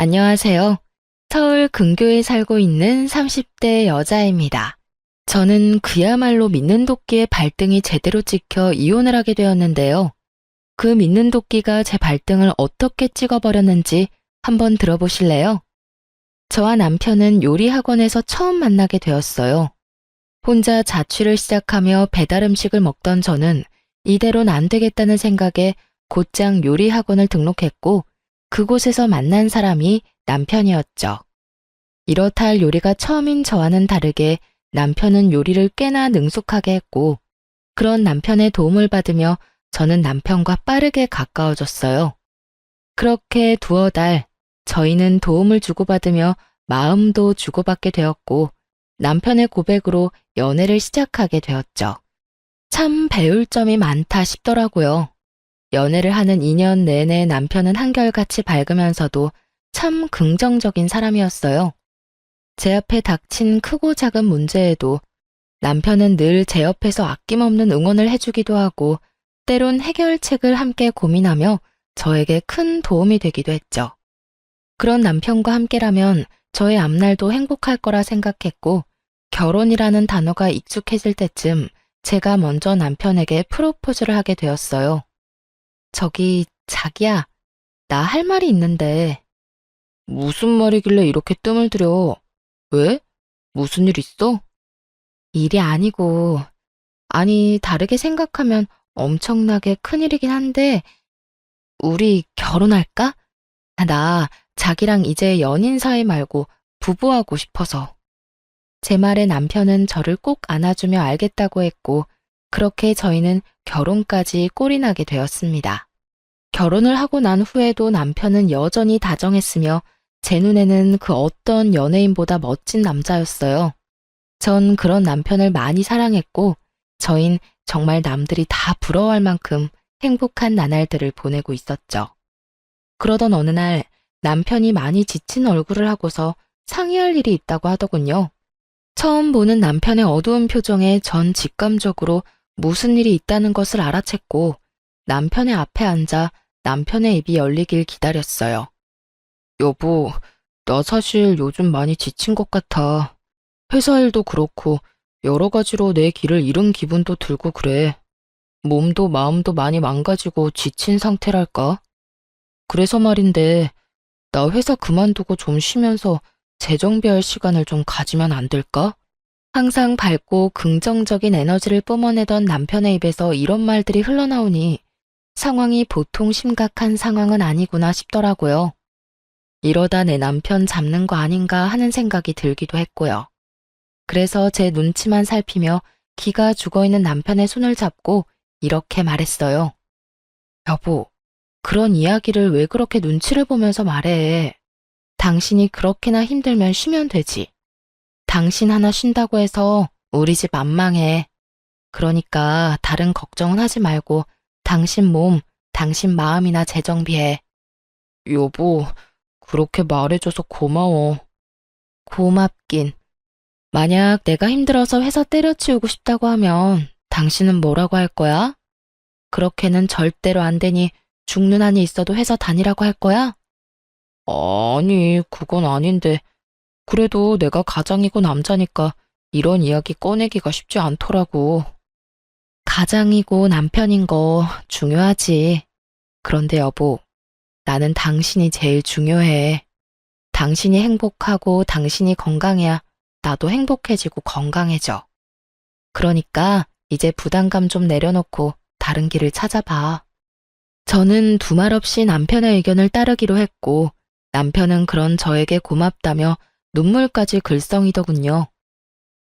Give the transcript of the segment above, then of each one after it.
안녕하세요. 서울 근교에 살고 있는 30대 여자입니다. 저는 그야말로 믿는 도끼의 발등이 제대로 찍혀 이혼을 하게 되었는데요. 그 믿는 도끼가 제 발등을 어떻게 찍어버렸는지 한번 들어보실래요? 저와 남편은 요리 학원에서 처음 만나게 되었어요. 혼자 자취를 시작하며 배달 음식을 먹던 저는 이대로는 안 되겠다는 생각에 곧장 요리 학원을 등록했고 그곳에서 만난 사람이 남편이었죠. 이렇다 할 요리가 처음인 저와는 다르게 남편은 요리를 꽤나 능숙하게 했고 그런 남편의 도움을 받으며 저는 남편과 빠르게 가까워졌어요. 그렇게 두어 달 저희는 도움을 주고받으며 마음도 주고받게 되었고 남편의 고백으로 연애를 시작하게 되었죠. 참 배울 점이 많다 싶더라고요. 연애를 하는 2년 내내 남편은 한결같이 밝으면서도 참 긍정적인 사람이었어요. 제 앞에 닥친 크고 작은 문제에도 남편은 늘 제 옆에서 아낌없는 응원을 해주기도 하고 때론 해결책을 함께 고민하며 저에게 큰 도움이 되기도 했죠. 그런 남편과 함께라면 저의 앞날도 행복할 거라 생각했고 결혼이라는 단어가 익숙해질 때쯤 제가 먼저 남편에게 프로포즈를 하게 되었어요. 저기, 자기야, 나 할 말이 있는데. 무슨 말이길래 이렇게 뜸을 들여? 왜? 무슨 일 있어? 일이 아니고, 아니, 다르게 생각하면 엄청나게 큰일이긴 한데, 우리 결혼할까? 나 자기랑 이제 연인 사이 말고 부부하고 싶어서. 제 말에 남편은 저를 꼭 안아주며 알겠다고 했고, 그렇게 저희는 결혼까지 꼴이 나게 되었습니다. 결혼을 하고 난 후에도 남편은 여전히 다정했으며 제 눈에는 그 어떤 연예인보다 멋진 남자였어요. 전 그런 남편을 많이 사랑했고 저흰 정말 남들이 다 부러워할 만큼 행복한 나날들을 보내고 있었죠. 그러던 어느 날 남편이 많이 지친 얼굴을 하고서 상의할 일이 있다고 하더군요. 처음 보는 남편의 어두운 표정에 전 직감적으로 무슨 일이 있다는 것을 알아챘고 남편의 앞에 앉아 남편의 입이 열리길 기다렸어요. 여보, 나 사실 요즘 많이 지친 것 같아. 회사 일도 그렇고 여러 가지로 내 길을 잃은 기분도 들고 그래. 몸도 마음도 많이 망가지고 지친 상태랄까? 그래서 말인데, 나 회사 그만두고 좀 쉬면서 재정비할 시간을 좀 가지면 안 될까? 항상 밝고 긍정적인 에너지를 뿜어내던 남편의 입에서 이런 말들이 흘러나오니 상황이 보통 심각한 상황은 아니구나 싶더라고요. 이러다 내 남편 잡는 거 아닌가 하는 생각이 들기도 했고요. 그래서 제 눈치만 살피며 기가 죽어있는 남편의 손을 잡고 이렇게 말했어요. 여보, 그런 이야기를 왜 그렇게 눈치를 보면서 말해? 당신이 그렇게나 힘들면 쉬면 되지. 당신 하나 쉰다고 해서 우리 집 안 망해. 그러니까 다른 걱정은 하지 말고 당신 몸, 당신 마음이나 재정비해. 여보, 그렇게 말해줘서 고마워. 고맙긴. 만약 내가 힘들어서 회사 때려치우고 싶다고 하면 당신은 뭐라고 할 거야? 그렇게는 절대로 안 되니 죽는 한이 있어도 회사 다니라고 할 거야? 아니, 그건 아닌데. 그래도 내가 가장이고 남자니까 이런 이야기 꺼내기가 쉽지 않더라고. 가장이고 남편인 거 중요하지. 그런데 여보, 나는 당신이 제일 중요해. 당신이 행복하고 당신이 건강해야 나도 행복해지고 건강해져. 그러니까 이제 부담감 좀 내려놓고 다른 길을 찾아봐. 저는 두말 없이 남편의 의견을 따르기로 했고 남편은 그런 저에게 고맙다며 눈물까지 글썽이더군요.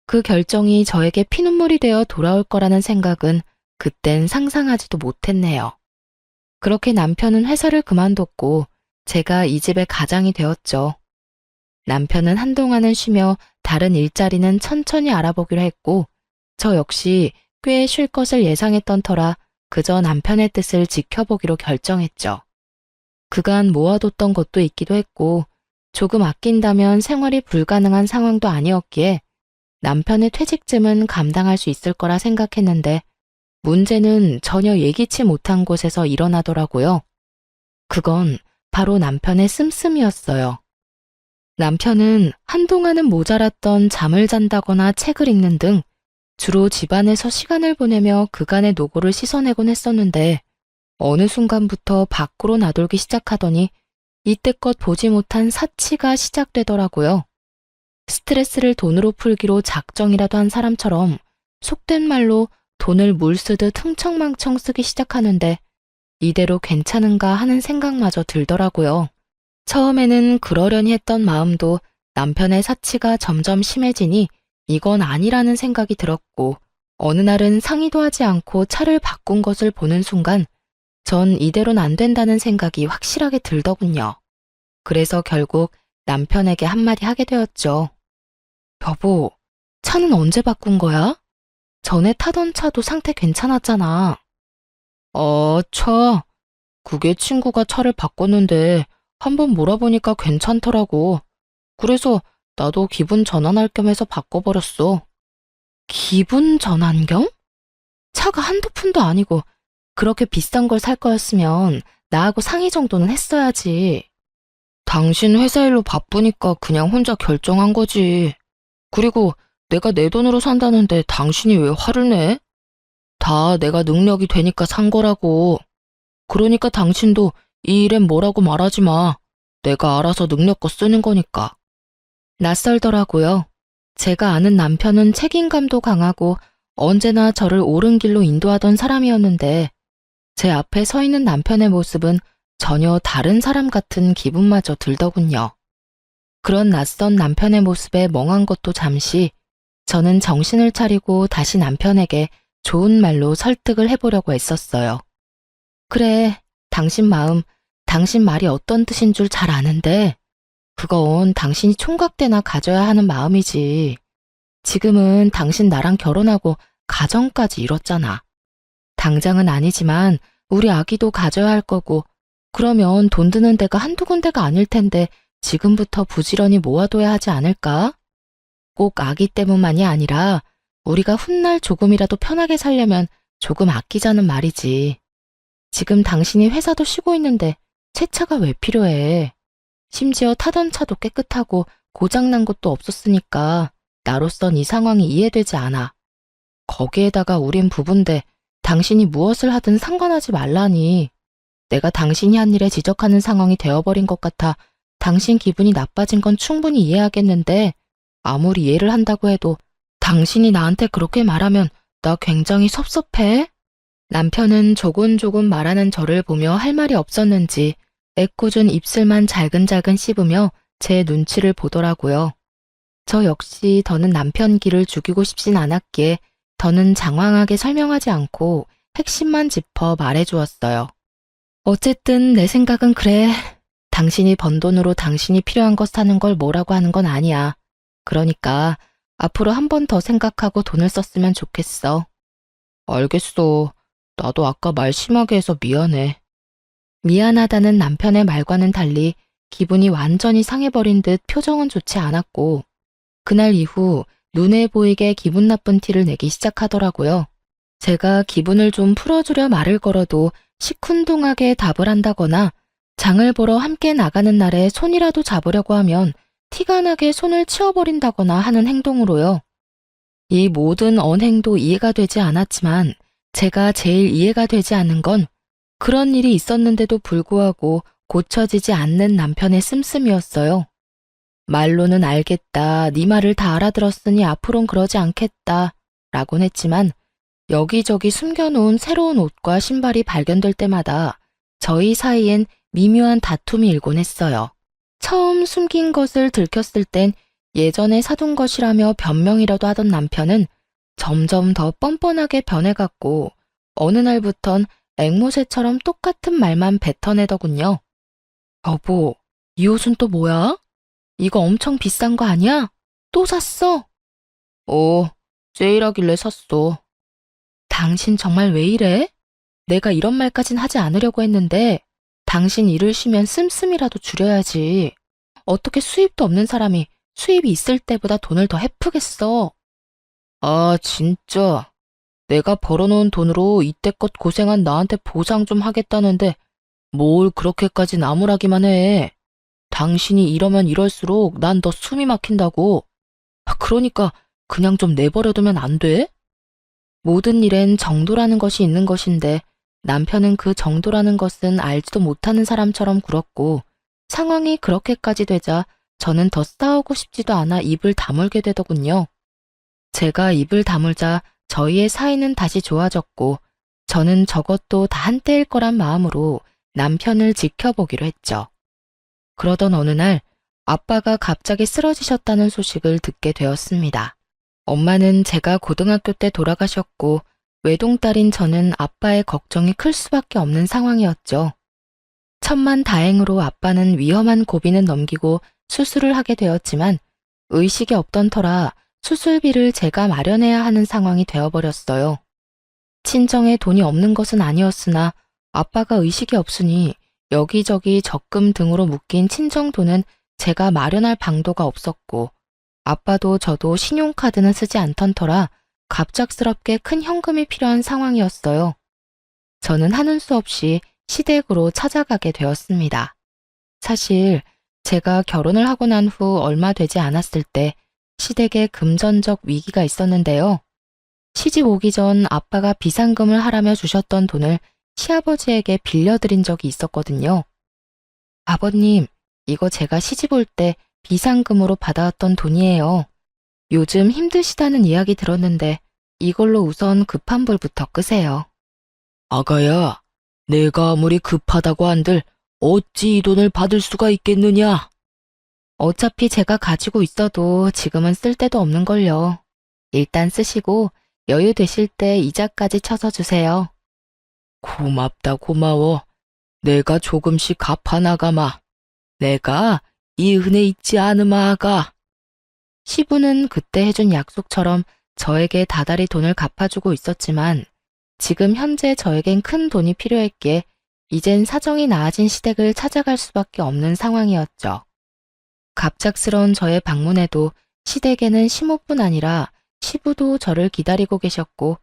그 결정이 저에게 피눈물이 되어 돌아올 거라는 생각은 그땐 상상하지도 못했네요. 그렇게 남편은 회사를 그만뒀고 제가 이 집의 가장이 되었죠. 남편은 한동안은 쉬며 다른 일자리는 천천히 알아보기로 했고 저 역시 꽤 쉴 것을 예상했던 터라 그저 남편의 뜻을 지켜보기로 결정했죠. 그간 모아뒀던 것도 있기도 했고 조금 아낀다면 생활이 불가능한 상황도 아니었기에 남편의 퇴직금은 감당할 수 있을 거라 생각했는데 문제는 전혀 예기치 못한 곳에서 일어나더라고요. 그건 바로 남편의 씀씀이었어요. 남편은 한동안은 모자랐던 잠을 잔다거나 책을 읽는 등 주로 집안에서 시간을 보내며 그간의 노고를 씻어내곤 했었는데 어느 순간부터 밖으로 나돌기 시작하더니 이때껏 보지 못한 사치가 시작되더라고요. 스트레스를 돈으로 풀기로 작정이라도 한 사람처럼 속된 말로 돈을 물 쓰듯 흥청망청 쓰기 시작하는데 이대로 괜찮은가 하는 생각마저 들더라고요. 처음에는 그러려니 했던 마음도 남편의 사치가 점점 심해지니 이건 아니라는 생각이 들었고 어느 날은 상의도 하지 않고 차를 바꾼 것을 보는 순간 전 이대로는 안 된다는 생각이 확실하게 들더군요. 그래서 결국 남편에게 한마디 하게 되었죠. 여보, 차는 언제 바꾼 거야? 전에 타던 차도 상태 괜찮았잖아. 그게 친구가 차를 바꿨는데 한번 몰아보니까 괜찮더라고. 그래서 나도 기분 전환할 겸 해서 바꿔버렸어. 기분 전환 겸? 차가 한두 푼도 아니고 그렇게 비싼 걸 살 거였으면 나하고 상의 정도는 했어야지. 당신 회사 일로 바쁘니까 그냥 혼자 결정한 거지. 그리고 내가 내 돈으로 산다는데 당신이 왜 화를 내? 다 내가 능력이 되니까 산 거라고. 그러니까 당신도 이 일엔 뭐라고 말하지 마. 내가 알아서 능력껏 쓰는 거니까. 낯설더라고요. 제가 아는 남편은 책임감도 강하고 언제나 저를 옳은 길로 인도하던 사람이었는데 제 앞에 서 있는 남편의 모습은 전혀 다른 사람 같은 기분마저 들더군요. 그런 낯선 남편의 모습에 멍한 것도 잠시 저는 정신을 차리고 다시 남편에게 좋은 말로 설득을 해보려고 애썼어요. 그래, 당신 마음, 당신 말이 어떤 뜻인 줄 잘 아는데 그건 당신이 총각대나 가져야 하는 마음이지. 지금은 당신 나랑 결혼하고 가정까지 이뤘잖아. 당장은 아니지만 우리 아기도 가져야 할 거고 그러면 돈 드는 데가 한두 군데가 아닐 텐데 지금부터 부지런히 모아둬야 하지 않을까? 꼭 아기 때문만이 아니라 우리가 훗날 조금이라도 편하게 살려면 조금 아끼자는 말이지. 지금 당신이 회사도 쉬고 있는데 새 차가 왜 필요해? 심지어 타던 차도 깨끗하고 고장난 것도 없었으니까 나로선 이 상황이 이해되지 않아. 거기에다가 우린 부부인데 당신이 무엇을 하든 상관하지 말라니. 내가 당신이 한 일에 지적하는 상황이 되어버린 것 같아 당신 기분이 나빠진 건 충분히 이해하겠는데 아무리 이해를 한다고 해도 당신이 나한테 그렇게 말하면 나 굉장히 섭섭해. 남편은 조곤조곤 말하는 저를 보며 할 말이 없었는지 애꿎은 입술만 잘근잘근 씹으며 제 눈치를 보더라고요. 저 역시 더는 남편 기를 죽이고 싶진 않았기에 더는 장황하게 설명하지 않고 핵심만 짚어 말해주었어요. 어쨌든 내 생각은 그래. 당신이 번 돈으로 당신이 필요한 것 사는 걸 뭐라고 하는 건 아니야. 그러니까 앞으로 한 번 더 생각하고 돈을 썼으면 좋겠어. 알겠어. 나도 아까 말 심하게 해서 미안해. 미안하다는 남편의 말과는 달리 기분이 완전히 상해버린 듯 표정은 좋지 않았고 그날 이후 눈에 보이게 기분 나쁜 티를 내기 시작하더라고요. 제가 기분을 좀 풀어주려 말을 걸어도 시큰둥하게 답을 한다거나 장을 보러 함께 나가는 날에 손이라도 잡으려고 하면 티가 나게 손을 치워버린다거나 하는 행동으로요. 이 모든 언행도 이해가 되지 않았지만 제가 제일 이해가 되지 않는 건 그런 일이 있었는데도 불구하고 고쳐지지 않는 남편의 씀씀이었어요. 말로는 알겠다, 네 말을 다 알아들었으니 앞으론 그러지 않겠다 라곤 했지만 여기저기 숨겨놓은 새로운 옷과 신발이 발견될 때마다 저희 사이엔 미묘한 다툼이 일곤 했어요. 처음 숨긴 것을 들켰을 땐 예전에 사둔 것이라며 변명이라도 하던 남편은 점점 더 뻔뻔하게 변해갔고 어느 날부턴 앵무새처럼 똑같은 말만 뱉어내더군요. 여보, 이 옷은 또 뭐야? 이거 엄청 비싼 거 아니야? 또 샀어? 세일하길래 샀어. 당신 정말 왜 이래? 내가 이런 말까진 하지 않으려고 했는데 당신 일을 쉬면 씀씀이라도 줄여야지. 어떻게 수입도 없는 사람이 수입이 있을 때보다 돈을 더 헤프겠어. 아, 진짜. 내가 벌어놓은 돈으로 이때껏 고생한 나한테 보상 좀 하겠다는데 뭘 그렇게까지 나무라기만 해. 당신이 이러면 이럴수록 난 더 숨이 막힌다고. 그러니까 그냥 좀 내버려두면 안 돼? 모든 일엔 정도라는 것이 있는 것인데 남편은 그 정도라는 것은 알지도 못하는 사람처럼 굴었고 상황이 그렇게까지 되자 저는 더 싸우고 싶지도 않아 입을 다물게 되더군요. 제가 입을 다물자 저희의 사이는 다시 좋아졌고 저는 저것도 다 한때일 거란 마음으로 남편을 지켜보기로 했죠. 그러던 어느 날 아빠가 갑자기 쓰러지셨다는 소식을 듣게 되었습니다. 엄마는 제가 고등학교 때 돌아가셨고 외동딸인 저는 아빠의 걱정이 클 수밖에 없는 상황이었죠. 천만 다행으로 아빠는 위험한 고비는 넘기고 수술을 하게 되었지만 의식이 없던 터라 수술비를 제가 마련해야 하는 상황이 되어버렸어요. 친정에 돈이 없는 것은 아니었으나 아빠가 의식이 없으니 여기저기 적금 등으로 묶인 친정 돈은 제가 마련할 방도가 없었고 아빠도 저도 신용카드는 쓰지 않던 터라 갑작스럽게 큰 현금이 필요한 상황이었어요. 저는 하는 수 없이 시댁으로 찾아가게 되었습니다. 사실 제가 결혼을 하고 난 후 얼마 되지 않았을 때 시댁에 금전적 위기가 있었는데요. 시집 오기 전 아빠가 비상금을 하라며 주셨던 돈을 시아버지에게 빌려드린 적이 있었거든요. 아버님, 이거 제가 시집 올 때 비상금으로 받아왔던 돈이에요. 요즘 힘드시다는 이야기 들었는데 이걸로 우선 급한 불부터 끄세요. 아가야, 내가 아무리 급하다고 한들 어찌 이 돈을 받을 수가 있겠느냐? 어차피 제가 가지고 있어도 지금은 쓸 데도 없는걸요. 일단 쓰시고 여유 되실 때 이자까지 쳐서 주세요. 고맙다 고마워. 내가 조금씩 갚아나가마. 내가 이 은혜 잊지 않으마 아가. 시부는 그때 해준 약속처럼 저에게 다달이 돈을 갚아주고 있었지만 지금 현재 저에겐 큰 돈이 필요했기에 이젠 사정이 나아진 시댁을 찾아갈 수밖에 없는 상황이었죠. 갑작스러운 저의 방문에도 시댁에는 시모뿐 아니라 시부도 저를 기다리고 계셨고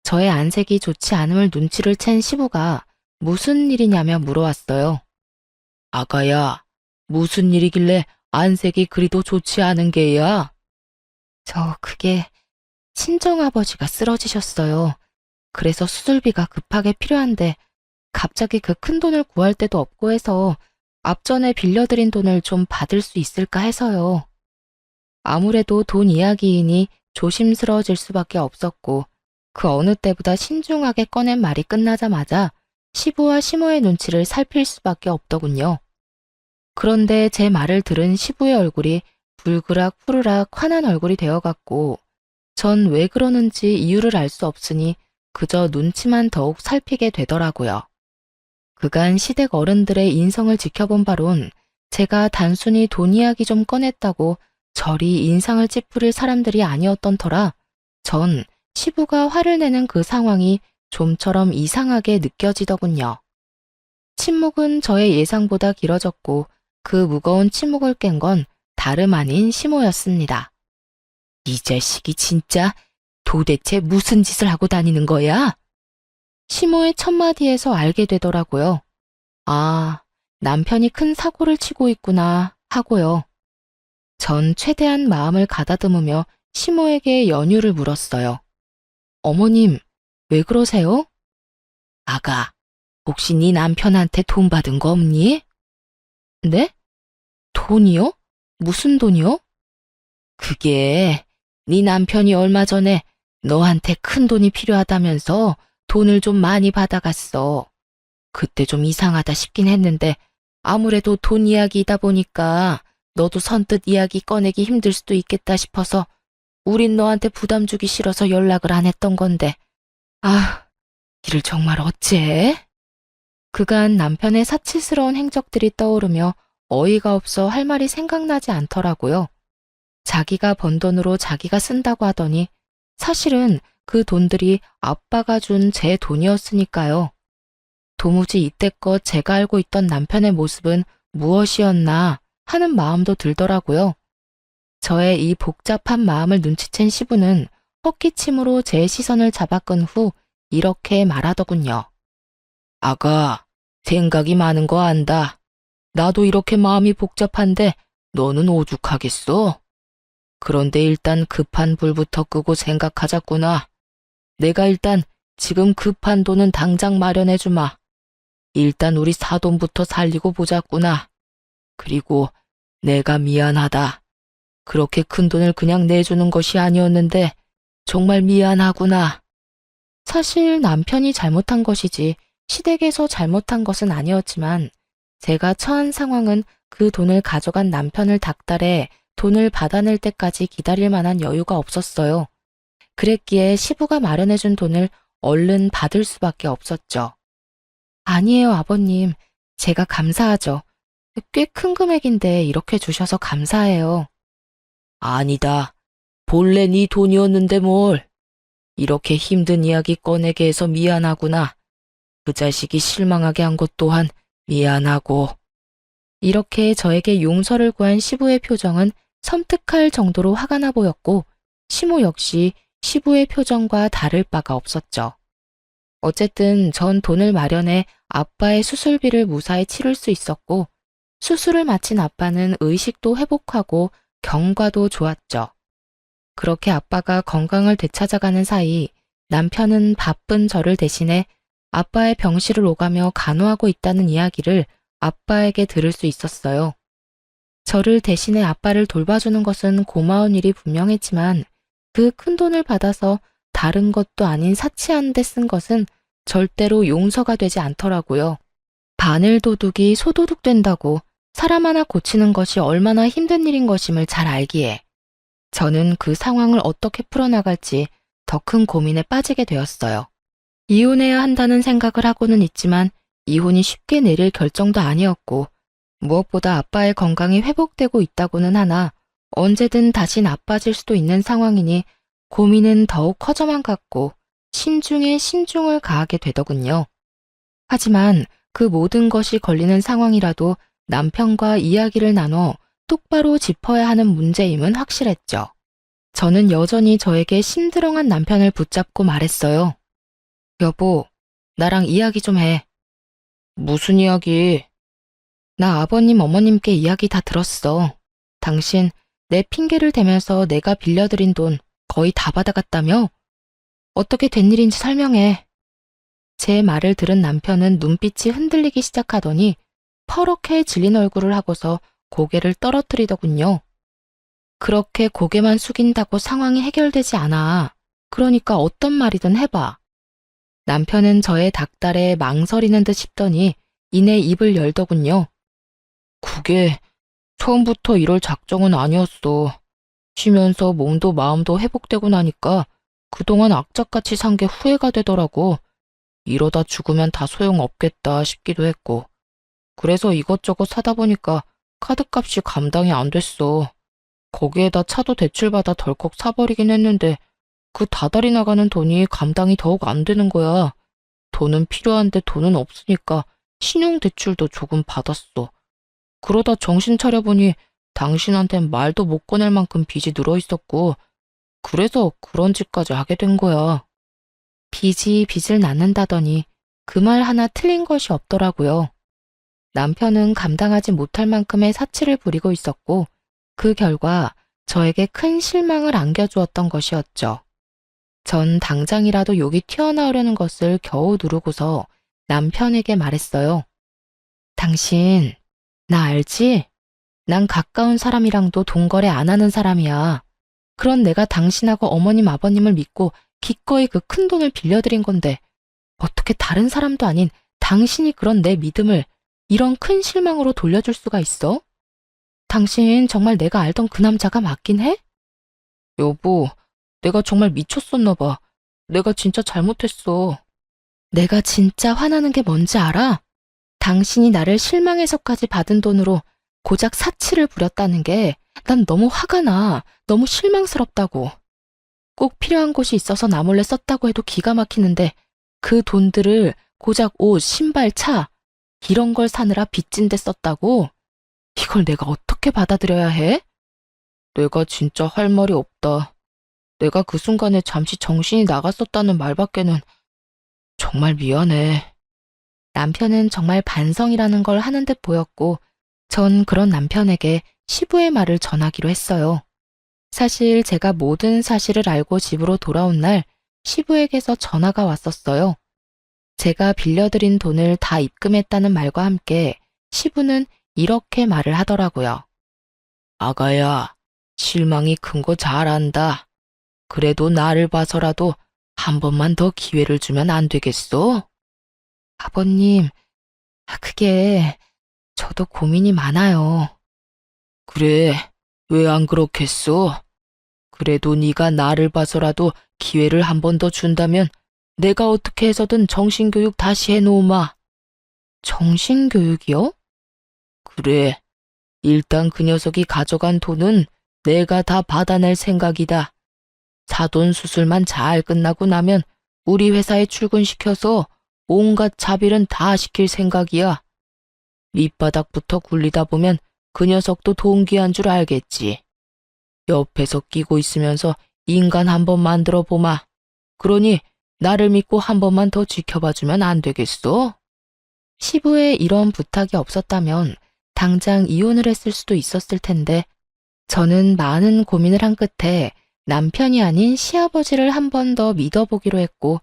저의 안색이 좋지 않음을 눈치를 챈 시부가 무슨 일이냐며 물어왔어요. 아가야, 무슨 일이길래 안색이 그리도 좋지 않은 게야? 그게 친정아버지가 쓰러지셨어요. 그래서 수술비가 급하게 필요한데 갑자기 그 큰 돈을 구할 데도 없고 해서 앞전에 빌려드린 돈을 좀 받을 수 있을까 해서요. 아무래도 돈 이야기이니 조심스러워질 수밖에 없었고 그 어느 때보다 신중하게 꺼낸 말이 끝나자마자 시부와 시모의 눈치를 살필 수밖에 없더군요. 그런데 제 말을 들은 시부의 얼굴이 불그락 푸르락 환한 얼굴이 되어갔고 전 왜 그러는지 이유를 알 수 없으니 그저 눈치만 더욱 살피게 되더라고요. 그간 시댁 어른들의 인성을 지켜본 바론 제가 단순히 돈 이야기 좀 꺼냈다고 저리 인상을 찌푸릴 사람들이 아니었던 터라 전 시부가 화를 내는 그 상황이 좀처럼 이상하게 느껴지더군요. 침묵은 저의 예상보다 길어졌고 그 무거운 침묵을 깬 건 다름 아닌 시모였습니다. 이 자식이 진짜 도대체 무슨 짓을 하고 다니는 거야? 시모의 첫마디에서 알게 되더라고요. 아, 남편이 큰 사고를 치고 있구나 하고요. 전 최대한 마음을 가다듬으며 시모에게 연유를 물었어요. 어머님, 왜 그러세요? 아가, 혹시 네 남편한테 돈 받은 거 없니? 네? 돈이요? 무슨 돈이요? 그게 네 남편이 얼마 전에 너한테 큰 돈이 필요하다면서 돈을 좀 많이 받아갔어. 그때 좀 이상하다 싶긴 했는데 아무래도 돈 이야기이다 보니까 너도 선뜻 이야기 꺼내기 힘들 수도 있겠다 싶어서 우린 너한테 부담 주기 싫어서 연락을 안 했던 건데 이를 정말 어째? 그간 남편의 사치스러운 행적들이 떠오르며 어이가 없어 할 말이 생각나지 않더라고요. 자기가 번 돈으로 자기가 쓴다고 하더니 사실은 그 돈들이 아빠가 준 제 돈이었으니까요. 도무지 이때껏 제가 알고 있던 남편의 모습은 무엇이었나 하는 마음도 들더라고요. 저의 이 복잡한 마음을 눈치챈 시부는 헛기침으로 제 시선을 잡아끈 후 이렇게 말하더군요. 아가, 생각이 많은 거 안다. 나도 이렇게 마음이 복잡한데 너는 오죽하겠어? 그런데 일단 급한 불부터 끄고 생각하자꾸나. 내가 일단 지금 급한 돈은 당장 마련해주마. 일단 우리 사돈부터 살리고 보자꾸나. 그리고 내가 미안하다. 그렇게 큰 돈을 그냥 내주는 것이 아니었는데 정말 미안하구나. 사실 남편이 잘못한 것이지 시댁에서 잘못한 것은 아니었지만 제가 처한 상황은 그 돈을 가져간 남편을 닥달해 돈을 받아낼 때까지 기다릴 만한 여유가 없었어요. 그랬기에 시부가 마련해준 돈을 얼른 받을 수밖에 없었죠. 아니에요, 아버님. 제가 감사하죠. 꽤 큰 금액인데 이렇게 주셔서 감사해요. 아니다. 본래 네 돈이었는데 뭘. 이렇게 힘든 이야기 꺼내게 해서 미안하구나. 그 자식이 실망하게 한 것 또한 미안하고. 이렇게 저에게 용서를 구한 시부의 표정은 섬뜩할 정도로 화가 나 보였고 시모 역시 시부의 표정과 다를 바가 없었죠. 어쨌든 전 돈을 마련해 아빠의 수술비를 무사히 치를 수 있었고 수술을 마친 아빠는 의식도 회복하고 경과도 좋았죠. 그렇게 아빠가 건강을 되찾아가는 사이 남편은 바쁜 저를 대신해 아빠의 병실을 오가며 간호하고 있다는 이야기를 아빠에게 들을 수 있었어요. 저를 대신해 아빠를 돌봐주는 것은 고마운 일이 분명했지만 그 큰 돈을 받아서 다른 것도 아닌 사치하는 데 쓴 것은 절대로 용서가 되지 않더라고요. 바늘 도둑이 소도둑 된다고 사람 하나 고치는 것이 얼마나 힘든 일인 것임을 잘 알기에 저는 그 상황을 어떻게 풀어나갈지 더 큰 고민에 빠지게 되었어요. 이혼해야 한다는 생각을 하고는 있지만 이혼이 쉽게 내릴 결정도 아니었고 무엇보다 아빠의 건강이 회복되고 있다고는 하나 언제든 다시 나빠질 수도 있는 상황이니 고민은 더욱 커져만 갔고 신중에 신중을 가하게 되더군요. 하지만 그 모든 것이 걸리는 상황이라도 남편과 이야기를 나눠 똑바로 짚어야 하는 문제임은 확실했죠. 저는 여전히 저에게 심드렁한 남편을 붙잡고 말했어요. 여보, 나랑 이야기 좀 해. 무슨 이야기? 나 아버님, 어머님께 이야기 다 들었어. 당신 내 핑계를 대면서 내가 빌려드린 돈 거의 다 받아갔다며? 어떻게 된 일인지 설명해. 제 말을 들은 남편은 눈빛이 흔들리기 시작하더니 퍼렇게 질린 얼굴을 하고서 고개를 떨어뜨리더군요. 그렇게 고개만 숙인다고 상황이 해결되지 않아. 그러니까 어떤 말이든 해봐. 남편은 저의 닥달에 망설이는 듯 싶더니 이내 입을 열더군요. 그게 처음부터 이럴 작정은 아니었어. 쉬면서 몸도 마음도 회복되고 나니까 그동안 악착같이 산 게 후회가 되더라고. 이러다 죽으면 다 소용없겠다 싶기도 했고. 그래서 이것저것 사다 보니까 카드값이 감당이 안 됐어. 거기에다 차도 대출받아 덜컥 사버리긴 했는데 그 다달이 나가는 돈이 감당이 더욱 안 되는 거야. 돈은 필요한데 돈은 없으니까 신용대출도 조금 받았어. 그러다 정신 차려보니 당신한텐 말도 못 꺼낼 만큼 빚이 늘어있었고 그래서 그런 짓까지 하게 된 거야. 빚이 빚을 낳는다더니 그 말 하나 틀린 것이 없더라고요. 남편은 감당하지 못할 만큼의 사치를 부리고 있었고 그 결과 저에게 큰 실망을 안겨주었던 것이었죠. 전 당장이라도 욕이 튀어나오려는 것을 겨우 누르고서 남편에게 말했어요. 당신, 나 알지? 난 가까운 사람이랑도 돈 거래 안 하는 사람이야. 그런 내가 당신하고 어머님 아버님을 믿고 기꺼이 그 큰 돈을 빌려드린 건데 어떻게 다른 사람도 아닌 당신이 그런 내 믿음을 이런 큰 실망으로 돌려줄 수가 있어? 당신 정말 내가 알던 그 남자가 맞긴 해? 여보, 내가 정말 미쳤었나 봐. 내가 진짜 잘못했어. 내가 진짜 화나는 게 뭔지 알아? 당신이 나를 실망해서까지 받은 돈으로 고작 사치를 부렸다는 게 난 너무 화가 나. 너무 실망스럽다고. 꼭 필요한 곳이 있어서 나 몰래 썼다고 해도 기가 막히는데 그 돈들을 고작 옷, 신발, 차 이런 걸 사느라 빚진 데 썼다고? 이걸 내가 어떻게 받아들여야 해? 내가 진짜 할 말이 없다. 내가 그 순간에 잠시 정신이 나갔었다는 말밖에는 정말 미안해. 남편은 정말 반성이라는 걸 하는 듯 보였고 전 그런 남편에게 시부의 말을 전하기로 했어요. 사실 제가 모든 사실을 알고 집으로 돌아온 날 시부에게서 전화가 왔었어요. 제가 빌려드린 돈을 다 입금했다는 말과 함께 시부는 이렇게 말을 하더라고요. 아가야, 실망이 큰 거 잘 안다. 그래도 나를 봐서라도 한 번만 더 기회를 주면 안 되겠어? 아버님, 그게 저도 고민이 많아요. 그래, 왜 안 그렇겠어? 그래도 네가 나를 봐서라도 기회를 한 번 더 준다면 내가 어떻게 해서든 정신교육 다시 해놓으마. 정신교육이요? 그래, 일단 그 녀석이 가져간 돈은 내가 다 받아낼 생각이다. 사돈 수술만 잘 끝나고 나면 우리 회사에 출근시켜서 온갖 자비는 다 시킬 생각이야. 밑바닥부터 굴리다 보면 그 녀석도 동기한 줄 알겠지. 옆에서 끼고 있으면서 인간 한번 만들어 보마. 그러니 나를 믿고 한 번만 더 지켜봐주면 안 되겠어? 시부에 이런 부탁이 없었다면 당장 이혼을 했을 수도 있었을 텐데 저는 많은 고민을 한 끝에 남편이 아닌 시아버지를 한 번 더 믿어보기로 했고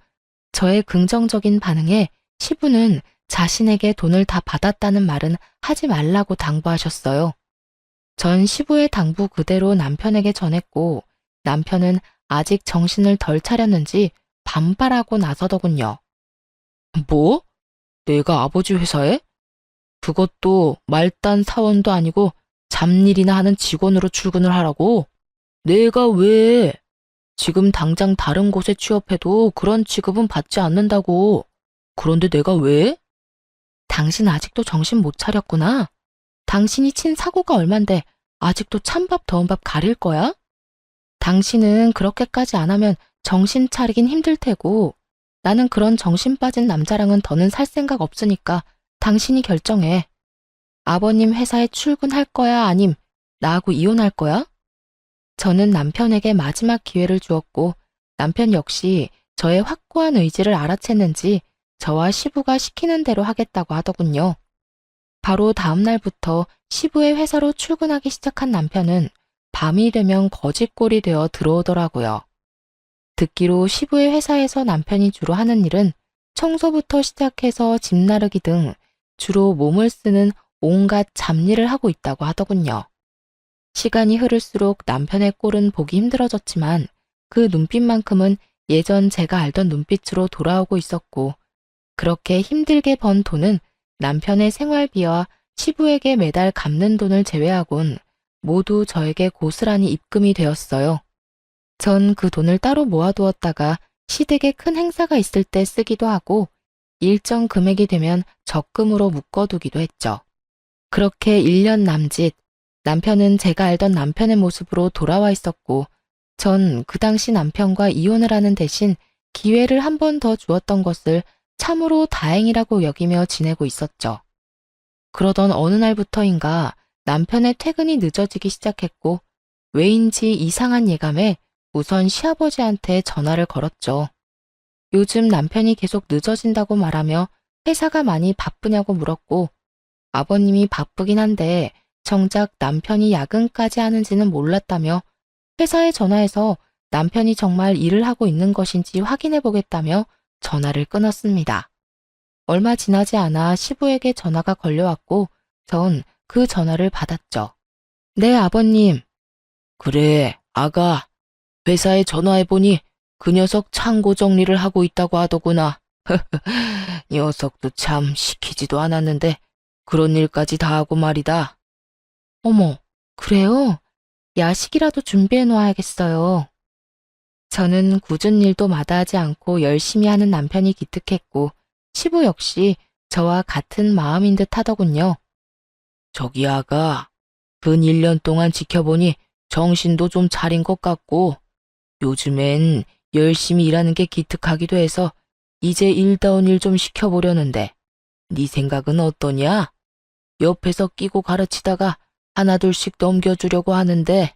저의 긍정적인 반응에 시부는 자신에게 돈을 다 받았다는 말은 하지 말라고 당부하셨어요. 전 시부의 당부 그대로 남편에게 전했고 남편은 아직 정신을 덜 차렸는지 반발하고 나서더군요. 뭐? 내가 아버지 회사에? 그것도 말단 사원도 아니고 잡일이나 하는 직원으로 출근을 하라고? 내가 왜? 지금 당장 다른 곳에 취업해도 그런 취급은 받지 않는다고. 그런데 내가 왜? 당신 아직도 정신 못 차렸구나. 당신이 친 사고가 얼만데 아직도 찬밥 더운 밥 가릴 거야? 당신은 그렇게까지 안 하면 정신 차리긴 힘들 테고 나는 그런 정신 빠진 남자랑은 더는 살 생각 없으니까 당신이 결정해. 아버님 회사에 출근할 거야 아님 나하고 이혼할 거야? 저는 남편에게 마지막 기회를 주었고 남편 역시 저의 확고한 의지를 알아챘는지 저와 시부가 시키는 대로 하겠다고 하더군요. 바로 다음 날부터 시부의 회사로 출근하기 시작한 남편은 밤이 되면 거짓골이 되어 들어오더라고요. 듣기로 시부의 회사에서 남편이 주로 하는 일은 청소부터 시작해서 짐 나르기 등 주로 몸을 쓰는 온갖 잡일을 하고 있다고 하더군요. 시간이 흐를수록 남편의 꼴은 보기 힘들어졌지만 그 눈빛만큼은 예전 제가 알던 눈빛으로 돌아오고 있었고 그렇게 힘들게 번 돈은 남편의 생활비와 시부에게 매달 갚는 돈을 제외하곤 모두 저에게 고스란히 입금이 되었어요. 전 그 돈을 따로 모아두었다가 시댁에 큰 행사가 있을 때 쓰기도 하고 일정 금액이 되면 적금으로 묶어두기도 했죠. 그렇게 1년 남짓 남편은 제가 알던 남편의 모습으로 돌아와 있었고 전 그 당시 남편과 이혼을 하는 대신 기회를 한 번 더 주었던 것을 참으로 다행이라고 여기며 지내고 있었죠. 그러던 어느 날부터인가 남편의 퇴근이 늦어지기 시작했고 왜인지 이상한 예감에 우선 시아버지한테 전화를 걸었죠. 요즘 남편이 계속 늦어진다고 말하며 회사가 많이 바쁘냐고 물었고 아버님이 바쁘긴 한데 정작 남편이 야근까지 하는지는 몰랐다며 회사에 전화해서 남편이 정말 일을 하고 있는 것인지 확인해 보겠다며 전화를 끊었습니다. 얼마 지나지 않아 시부에게 전화가 걸려왔고 전 그 전화를 받았죠. 네, 아버님. 그래, 아가. 회사에 전화해보니 그 녀석 창고 정리를 하고 있다고 하더구나. 녀석도 참 시키지도 않았는데 그런 일까지 다 하고 말이다. 어머, 그래요? 야식이라도 준비해 놓아야겠어요. 저는 굳은 일도 마다하지 않고 열심히 하는 남편이 기특했고 시부 역시 저와 같은 마음인 듯 하더군요. 저기 아가, 근 1년 동안 지켜보니 정신도 좀 차린 것 같고 요즘엔 열심히 일하는 게 기특하기도 해서 이제 일다운 일 좀 시켜보려는데 네 생각은 어떠냐? 옆에서 끼고 가르치다가 하나둘씩 넘겨주려고 하는데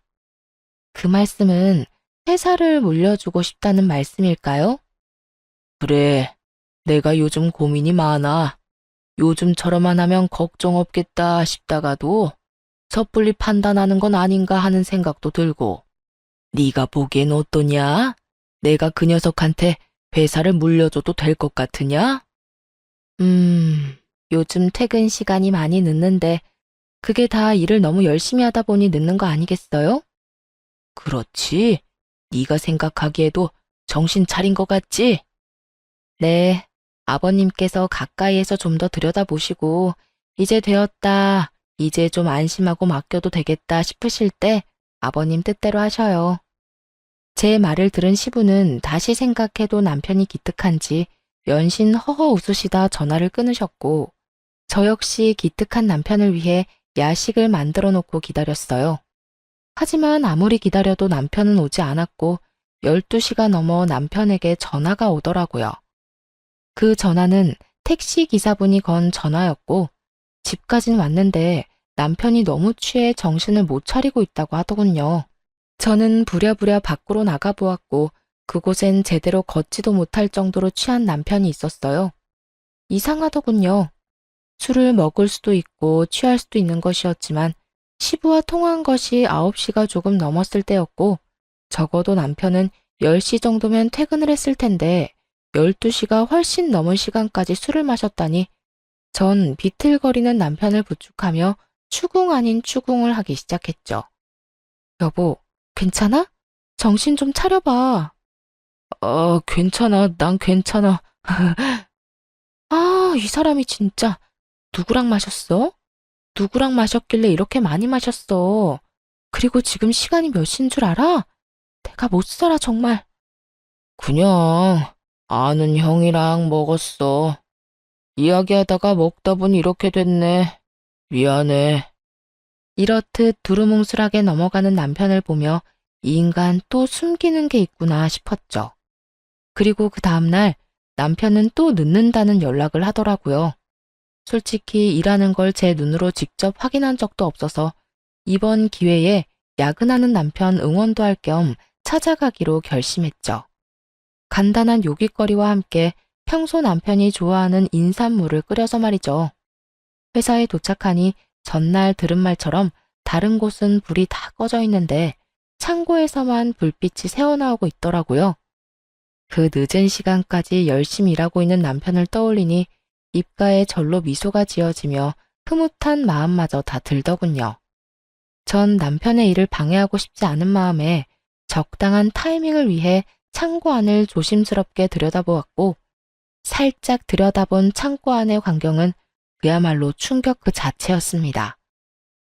그 말씀은 회사를 물려주고 싶다는 말씀일까요? 그래, 내가 요즘 고민이 많아. 요즘처럼만 하면 걱정 없겠다 싶다가도 섣불리 판단하는 건 아닌가 하는 생각도 들고. 네가 보기엔 어떠냐? 내가 그 녀석한테 회사를 물려줘도 될 것 같으냐? 요즘 퇴근 시간이 많이 늦는데 그게 다 일을 너무 열심히 하다 보니 늦는 거 아니겠어요? 그렇지. 네가 생각하기에도 정신 차린 것 같지? 네, 아버님께서 가까이에서 좀 더 들여다보시고 이제 되었다, 이제 좀 안심하고 맡겨도 되겠다 싶으실 때 아버님 뜻대로 하셔요. 제 말을 들은 시부는 다시 생각해도 남편이 기특한지 연신 허허 웃으시다 전화를 끊으셨고 저 역시 기특한 남편을 위해 야식을 만들어 놓고 기다렸어요. 하지만 아무리 기다려도 남편은 오지 않았고 12시가 넘어 남편에게 전화가 오더라고요. 그 전화는 택시 기사분이 건 전화였고 집까진 왔는데 남편이 너무 취해 정신을 못 차리고 있다고 하더군요. 저는 부랴부랴 밖으로 나가보았고 그곳엔 제대로 걷지도 못할 정도로 취한 남편이 있었어요. 이상하더군요. 술을 먹을 수도 있고 취할 수도 있는 것이었지만 시부와 통화한 것이 9시가 조금 넘었을 때였고 적어도 남편은 10시 정도면 퇴근을 했을 텐데 12시가 훨씬 넘은 시간까지 술을 마셨다니 전 비틀거리는 남편을 부축하며 추궁 아닌 추궁을 하기 시작했죠. 여보, 괜찮아? 정신 좀 차려봐. 괜찮아. 난 괜찮아. 아, 이 사람이 진짜 누구랑 마셨어? 누구랑 마셨길래 이렇게 많이 마셨어? 그리고 지금 시간이 몇 시인 줄 알아? 내가 못 살아, 정말. 그냥 아는 형이랑 먹었어. 이야기하다가 먹다 보니 이렇게 됐네. 미안해. 이렇듯 두루뭉술하게 넘어가는 남편을 보며 이 인간 또 숨기는 게 있구나 싶었죠. 그리고 그 다음날 남편은 또 늦는다는 연락을 하더라고요. 솔직히 일하는 걸 제 눈으로 직접 확인한 적도 없어서 이번 기회에 야근하는 남편 응원도 할 겸 찾아가기로 결심했죠. 간단한 요깃거리와 함께 평소 남편이 좋아하는 인삼물을 끓여서 말이죠. 회사에 도착하니 전날 들은 말처럼 다른 곳은 불이 다 꺼져 있는데 창고에서만 불빛이 새어나오고 있더라고요. 그 늦은 시간까지 열심히 일하고 있는 남편을 떠올리니 입가에 절로 미소가 지어지며 흐뭇한 마음마저 다 들더군요. 전 남편의 일을 방해하고 싶지 않은 마음에 적당한 타이밍을 위해 창고 안을 조심스럽게 들여다보았고 살짝 들여다본 창고 안의 광경은 그야말로 충격 그 자체였습니다.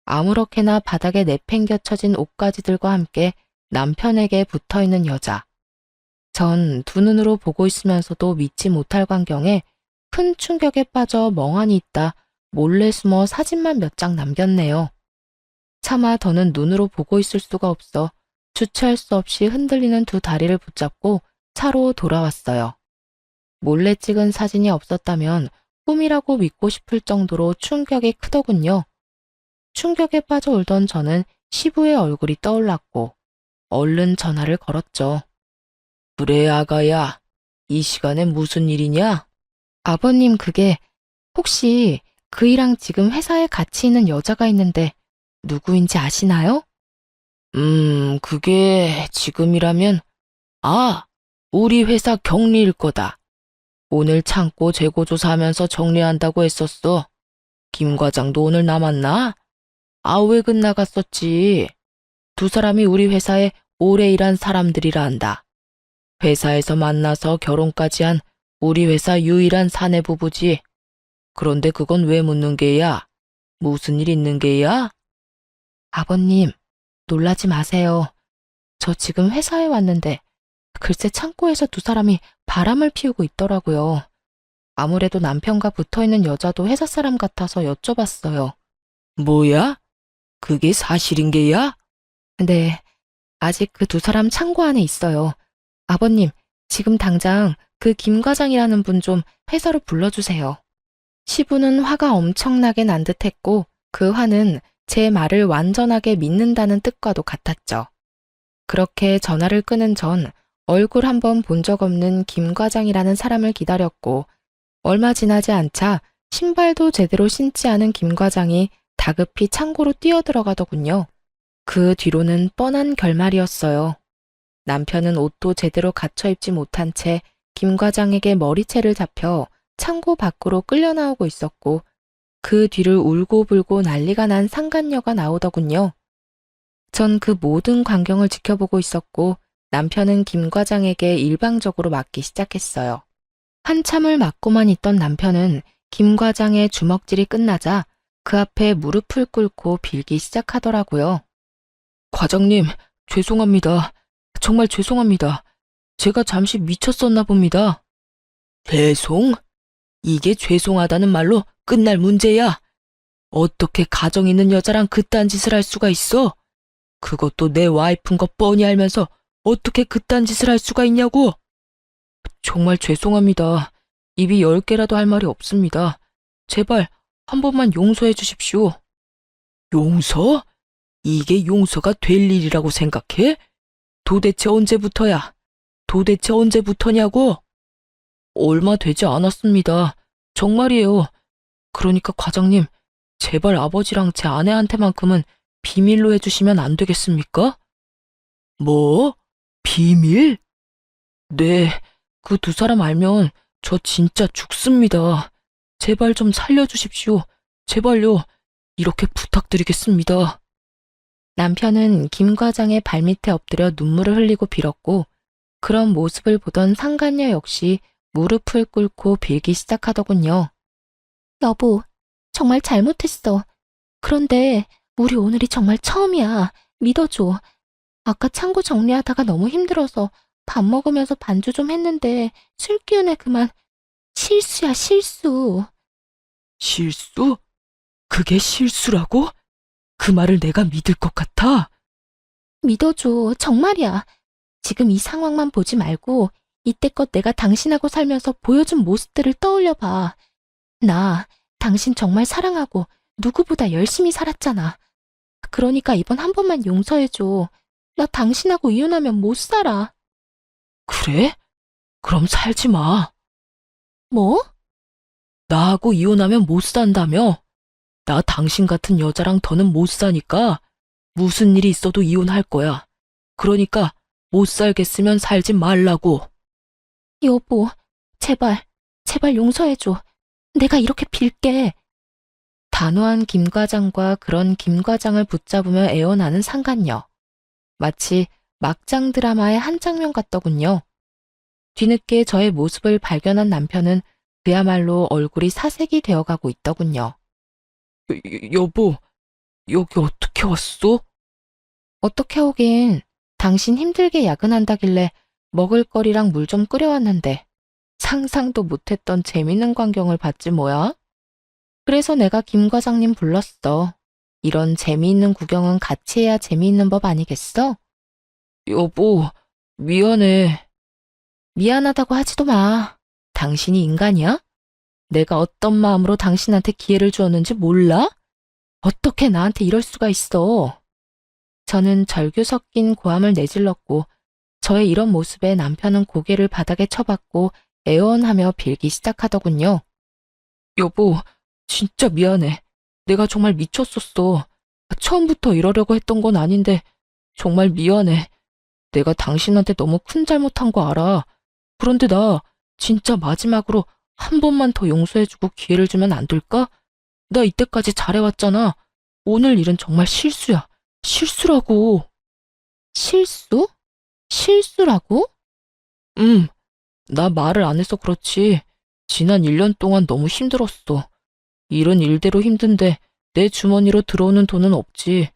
아무렇게나 바닥에 내팽겨쳐진 옷가지들과 함께 남편에게 붙어있는 여자. 전 두 눈으로 보고 있으면서도 믿지 못할 광경에 큰 충격에 빠져 멍하니 있다 몰래 숨어 사진만 몇 장 남겼네요. 차마 더는 눈으로 보고 있을 수가 없어 주체할 수 없이 흔들리는 두 다리를 붙잡고 차로 돌아왔어요. 몰래 찍은 사진이 없었다면 꿈이라고 믿고 싶을 정도로 충격이 크더군요. 충격에 빠져 울던 저는 시부의 얼굴이 떠올랐고 얼른 전화를 걸었죠. 그래, 아가야. 이 시간에 무슨 일이냐? 아버님, 그게 혹시 그이랑 지금 회사에 같이 있는 여자가 있는데 누구인지 아시나요? 그게 지금이라면 우리 회사 경리일 거다. 오늘 창고 재고 조사하면서 정리한다고 했었어. 김 과장도 오늘 남았나? 외근 나갔었지. 두 사람이 우리 회사에 오래 일한 사람들이라 한다. 회사에서 만나서 결혼까지 한 우리 회사 유일한 사내 부부지. 그런데 그건 왜 묻는 게야? 무슨 일 있는 게야? 아버님, 놀라지 마세요. 저 지금 회사에 왔는데 글쎄 창고에서 두 사람이 바람을 피우고 있더라고요. 아무래도 남편과 붙어있는 여자도 회사 사람 같아서 여쭤봤어요. 뭐야? 그게 사실인 게야? 네, 아직 그 두 사람 창고 안에 있어요. 아버님, 지금 당장 그 김 과장이라는 분 좀 회사로 불러주세요. 시부는 화가 엄청나게 난 듯했고 그 화는 제 말을 완전하게 믿는다는 뜻과도 같았죠. 그렇게 전화를 끊은 전 얼굴 한번 본 적 없는 김 과장이라는 사람을 기다렸고 얼마 지나지 않자 신발도 제대로 신지 않은 김 과장이 다급히 창고로 뛰어들어가더군요. 그 뒤로는 뻔한 결말이었어요. 남편은 옷도 제대로 갖춰 입지 못한 채 김 과장에게 머리채를 잡혀 창고 밖으로 끌려 나오고 있었고 그 뒤를 울고불고 난리가 난 상간녀가 나오더군요. 전 그 모든 광경을 지켜보고 있었고 남편은 김 과장에게 일방적으로 맞기 시작했어요. 한참을 맞고만 있던 남편은 김 과장의 주먹질이 끝나자 그 앞에 무릎을 꿇고 빌기 시작하더라고요. 과장님, 죄송합니다. 정말 죄송합니다. 제가 잠시 미쳤었나 봅니다. 죄송? 이게 죄송하다는 말로 끝날 문제야. 어떻게 가정 있는 여자랑 그딴 짓을 할 수가 있어? 그것도 내 와이프인 거 뻔히 알면서 어떻게 그딴 짓을 할 수가 있냐고? 정말 죄송합니다. 입이 10개라도 할 말이 없습니다. 제발 한 번만 용서해 주십시오. 용서? 이게 용서가 될 일이라고 생각해? 도대체 언제부터야? 도대체 언제부터냐고? 얼마 되지 않았습니다. 정말이에요. 그러니까 과장님, 제발 아버지랑 제 아내한테만큼은 비밀로 해주시면 안 되겠습니까? 뭐? 비밀? 네, 그 두 사람 알면 저 진짜 죽습니다. 제발 좀 살려주십시오. 제발요. 이렇게 부탁드리겠습니다. 남편은 김 과장의 발밑에 엎드려 눈물을 흘리고 빌었고 그런 모습을 보던 상간녀 역시 무릎을 꿇고 빌기 시작하더군요. 여보, 정말 잘못했어. 그런데 우리 오늘이 정말 처음이야. 믿어줘. 아까 창고 정리하다가 너무 힘들어서 밥 먹으면서 반주 좀 했는데 술 기운에 그만. 실수야, 실수. 실수? 그게 실수라고? 그 말을 내가 믿을 것 같아? 믿어줘. 정말이야. 지금 이 상황만 보지 말고 이때껏 내가 당신하고 살면서 보여준 모습들을 떠올려봐. 나 당신 정말 사랑하고 누구보다 열심히 살았잖아. 그러니까 이번 한 번만 용서해줘. 나 당신하고 이혼하면 못 살아. 그래? 그럼 살지 마. 뭐? 나하고 이혼하면 못 산다며? 나 당신 같은 여자랑 더는 못 사니까 무슨 일이 있어도 이혼할 거야. 그러니까 못 살겠으면 살지 말라고. 여보, 제발, 제발 용서해줘. 내가 이렇게 빌게. 단호한 김 과장과 그런 김 과장을 붙잡으며 애원하는 상간녀. 마치 막장 드라마의 한 장면 같더군요. 뒤늦게 저의 모습을 발견한 남편은 그야말로 얼굴이 사색이 되어가고 있더군요. 여보, 여기 어떻게 왔어? 어떻게 오긴. 당신 힘들게 야근한다길래 먹을거리랑 물 좀 끓여왔는데 상상도 못했던 재밌는 광경을 봤지 뭐야? 그래서 내가 김 과장님 불렀어. 이런 재미있는 구경은 같이 해야 재미있는 법 아니겠어? 여보, 미안해. 미안하다고 하지도 마. 당신이 인간이야? 내가 어떤 마음으로 당신한테 기회를 주었는지 몰라? 어떻게 나한테 이럴 수가 있어? 저는 절규 섞인 고함을 내질렀고 저의 이런 모습에 남편은 고개를 바닥에 쳐박고 애원하며 빌기 시작하더군요. 여보, 진짜 미안해. 내가 정말 미쳤었어. 처음부터 이러려고 했던 건 아닌데 정말 미안해. 내가 당신한테 너무 큰 잘못한 거 알아. 그런데 나 진짜 마지막으로 한 번만 더 용서해주고 기회를 주면 안 될까? 나 이때까지 잘해왔잖아. 오늘 일은 정말 실수야. 실수라고. 실수? 실수라고? 나 말을 안 해서 그렇지. 지난 1년 동안 너무 힘들었어. 일은 일대로 힘든데 내 주머니로 들어오는 돈은 없지.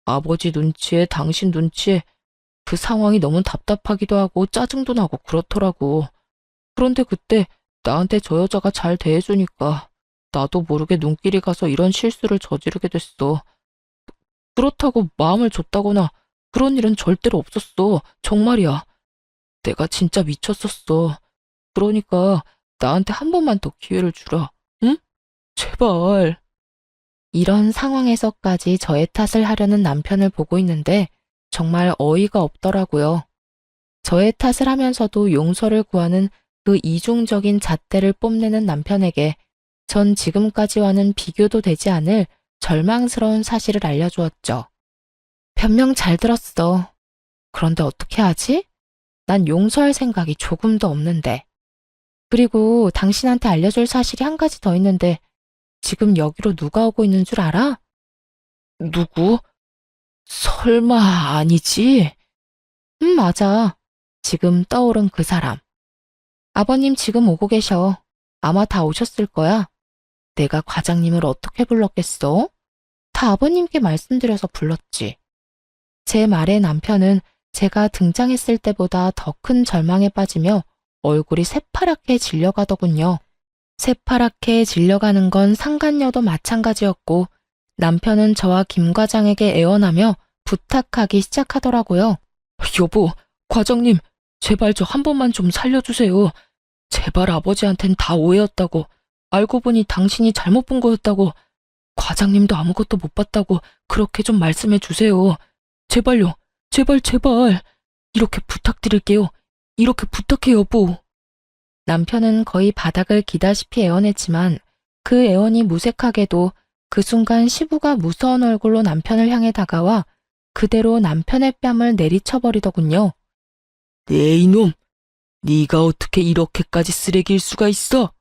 아버지 눈치에 당신 눈치에 그 상황이 너무 답답하기도 하고 짜증도 나고 그렇더라고. 그런데 그때 나한테 저 여자가 잘 대해주니까 나도 모르게 눈길이 가서 이런 실수를 저지르게 됐어. 그렇다고 마음을 줬다거나 그런 일은 절대로 없었어. 정말이야. 내가 진짜 미쳤었어. 그러니까 나한테 한 번만 더 기회를 주라. 응? 제발. 이런 상황에서까지 저의 탓을 하려는 남편을 보고 있는데 정말 어이가 없더라고요. 저의 탓을 하면서도 용서를 구하는 그 이중적인 잣대를 뽐내는 남편에게 전 지금까지와는 비교도 되지 않을 절망스러운 사실을 알려주었죠. 변명 잘 들었어. 그런데 어떻게 하지? 난 용서할 생각이 조금도 없는데. 그리고 당신한테 알려줄 사실이 한 가지 더 있는데 지금 여기로 누가 오고 있는 줄 알아? 누구? 설마 아니지? 맞아. 지금 떠오른 그 사람. 아버님 지금 오고 계셔. 아마 다 오셨을 거야. 내가 과장님을 어떻게 불렀겠어? 다 아버님께 말씀드려서 불렀지. 제 말에 남편은 제가 등장했을 때보다 더 큰 절망에 빠지며 얼굴이 새파랗게 질려가더군요. 새파랗게 질려가는 건 상간녀도 마찬가지였고 남편은 저와 김 과장에게 애원하며 부탁하기 시작하더라고요. 여보, 과장님, 제발 저 한 번만 좀 살려주세요. 제발 아버지한텐 다 오해였다고. 알고 보니 당신이 잘못 본 거였다고. 과장님도 아무것도 못 봤다고 그렇게 좀 말씀해 주세요. 제발요. 제발. 이렇게 부탁드릴게요. 이렇게 부탁해 여보. 남편은 거의 바닥을 기다시피 애원했지만 그 애원이 무색하게도 그 순간 시부가 무서운 얼굴로 남편을 향해 다가와 그대로 남편의 뺨을 내리쳐버리더군요. 네 이놈, 네가 어떻게 이렇게까지 쓰레기일 수가 있어?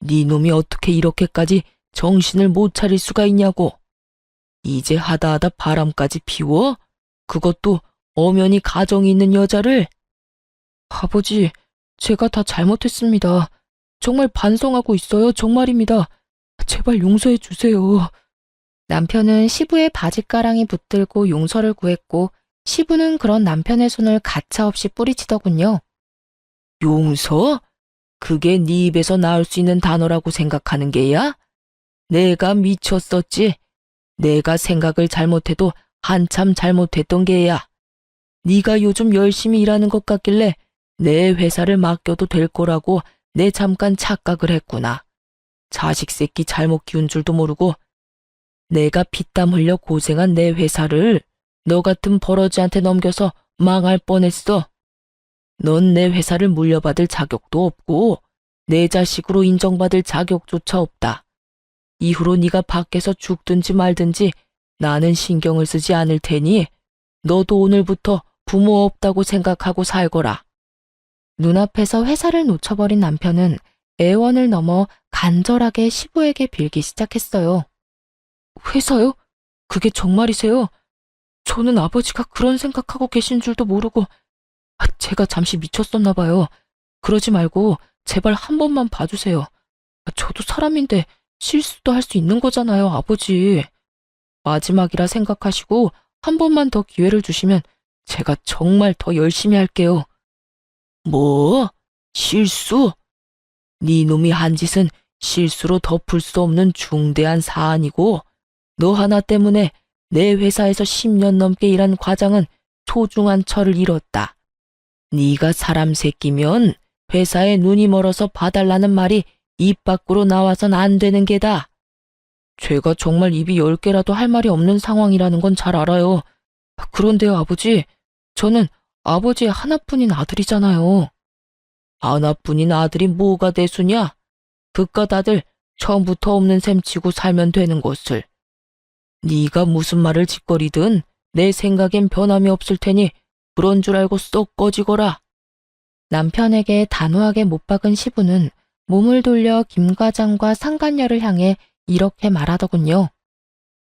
네 놈이 어떻게 이렇게까지 정신을 못 차릴 수가 있냐고. 이제 하다하다 바람까지 피워? 그것도 엄연히 가정이 있는 여자를? 아버지, 제가 다 잘못했습니다. 정말 반성하고 있어요. 정말입니다. 제발 용서해 주세요. 남편은 시부의 바짓가랑이 붙들고 용서를 구했고 시부는 그런 남편의 손을 가차없이 뿌리치더군요. 용서? 그게 네 입에서 나올 수 있는 단어라고 생각하는 게야? 내가 미쳤었지. 내가 생각을 잘못해도 한참 잘못했던 게야. 네가 요즘 열심히 일하는 것 같길래 내 회사를 맡겨도 될 거라고 내 잠깐 착각을 했구나. 자식 새끼 잘못 키운 줄도 모르고 내가 피땀 흘려 고생한 내 회사를 너 같은 버러지한테 넘겨서 망할 뻔했어. 넌 내 회사를 물려받을 자격도 없고 내 자식으로 인정받을 자격조차 없다. 이후로 네가 밖에서 죽든지 말든지 나는 신경을 쓰지 않을 테니 너도 오늘부터 부모 없다고 생각하고 살거라. 눈앞에서 회사를 놓쳐버린 남편은 애원을 넘어 간절하게 시부에게 빌기 시작했어요. 회사요? 그게 정말이세요? 저는 아버지가 그런 생각하고 계신 줄도 모르고 제가 잠시 미쳤었나 봐요. 그러지 말고 제발 한 번만 봐주세요. 저도 사람인데 실수도 할 수 있는 거잖아요, 아버지. 마지막이라 생각하시고 한 번만 더 기회를 주시면 제가 정말 더 열심히 할게요. 뭐? 실수? 네 놈이 한 짓은 실수로 덮을 수 없는 중대한 사안이고 너 하나 때문에 내 회사에서 10년 넘게 일한 과장은 소중한 철을 잃었다. 네가 사람 새끼면 회사에 눈이 멀어서 봐달라는 말이 입 밖으로 나와선 안 되는 게다. 제가 정말 입이 10개라도 할 말이 없는 상황이라는 건 잘 알아요. 그런데요, 아버지. 저는 아버지의 하나뿐인 아들이잖아요. 하나뿐인 아들이 뭐가 대수냐? 그깟 아들 처음부터 없는 셈 치고 살면 되는 것을. 네가 무슨 말을 짓거리든 내 생각엔 변함이 없을 테니 그런 줄 알고 쏙 꺼지거라. 남편에게 단호하게 못 박은 시부는 몸을 돌려 김 과장과 상간녀를 향해 이렇게 말하더군요.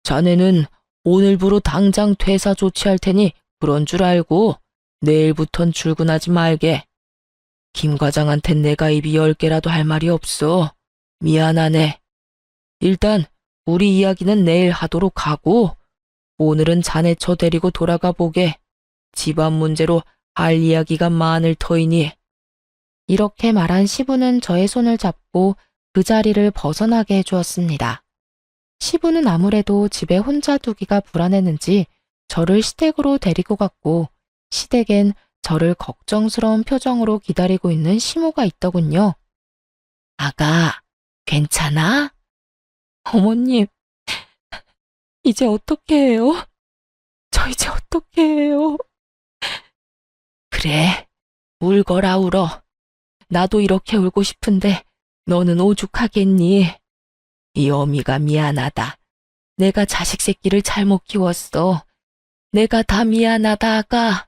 자네는 오늘부로 당장 퇴사 조치할 테니 그런 줄 알고 내일부턴 출근하지 말게. 김 과장한텐 내가 입이 10개라도 할 말이 없어. 미안하네. 일단 우리 이야기는 내일 하도록 하고 오늘은 자네처 데리고 돌아가 보게. 집안 문제로 할 이야기가 많을 터이니. 이렇게 말한 시부는 저의 손을 잡고 그 자리를 벗어나게 해주었습니다. 시부는 아무래도 집에 혼자 두기가 불안했는지 저를 시댁으로 데리고 갔고 시댁엔 저를 걱정스러운 표정으로 기다리고 있는 시모가 있더군요. 아가, 괜찮아? 어머님, 이제 어떻게 해요? 저 이제 어떻게 해요? 그래, 울거라 울어. 나도 이렇게 울고 싶은데 너는 오죽하겠니? 이 어미가 미안하다. 내가 자식 새끼를 잘못 키웠어. 내가 다 미안하다, 아가.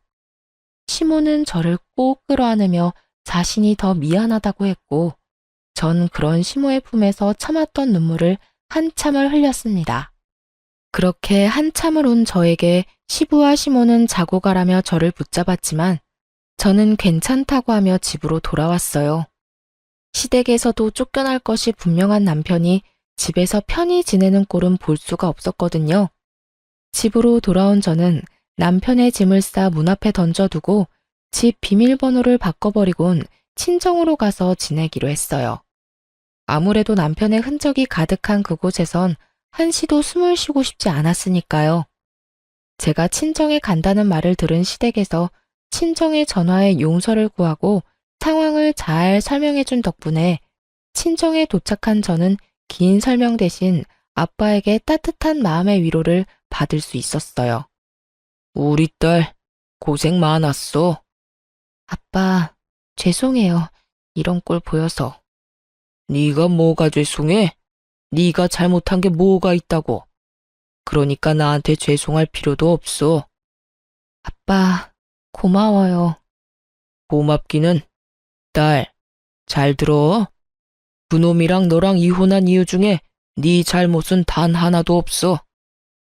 시모는 저를 꼭 끌어안으며 자신이 더 미안하다고 했고, 전 그런 시모의 품에서 참았던 눈물을 한참을 흘렸습니다. 그렇게 한참을 온 저에게 시부와 시모는 자고 가라며 저를 붙잡았지만 저는 괜찮다고 하며 집으로 돌아왔어요. 시댁에서도 쫓겨날 것이 분명한 남편이 집에서 편히 지내는 꼴은 볼 수가 없었거든요. 집으로 돌아온 저는 남편의 짐을 싸 문 앞에 던져두고 집 비밀번호를 바꿔버리곤 친정으로 가서 지내기로 했어요. 아무래도 남편의 흔적이 가득한 그곳에선 한시도 숨을 쉬고 싶지 않았으니까요. 제가 친정에 간다는 말을 들은 시댁에서 친정의 전화에 용서를 구하고 상황을 잘 설명해준 덕분에 친정에 도착한 저는 긴 설명 대신 아빠에게 따뜻한 마음의 위로를 받을 수 있었어요. 우리 딸, 고생 많았어. 아빠, 죄송해요. 이런 꼴 보여서. 네가 뭐가 죄송해? 네가 잘못한 게 뭐가 있다고. 그러니까 나한테 죄송할 필요도 없어. 아빠, 고마워요. 고맙기는. 딸, 잘 들어. 그놈이랑 너랑 이혼한 이유 중에 네 잘못은 단 하나도 없어.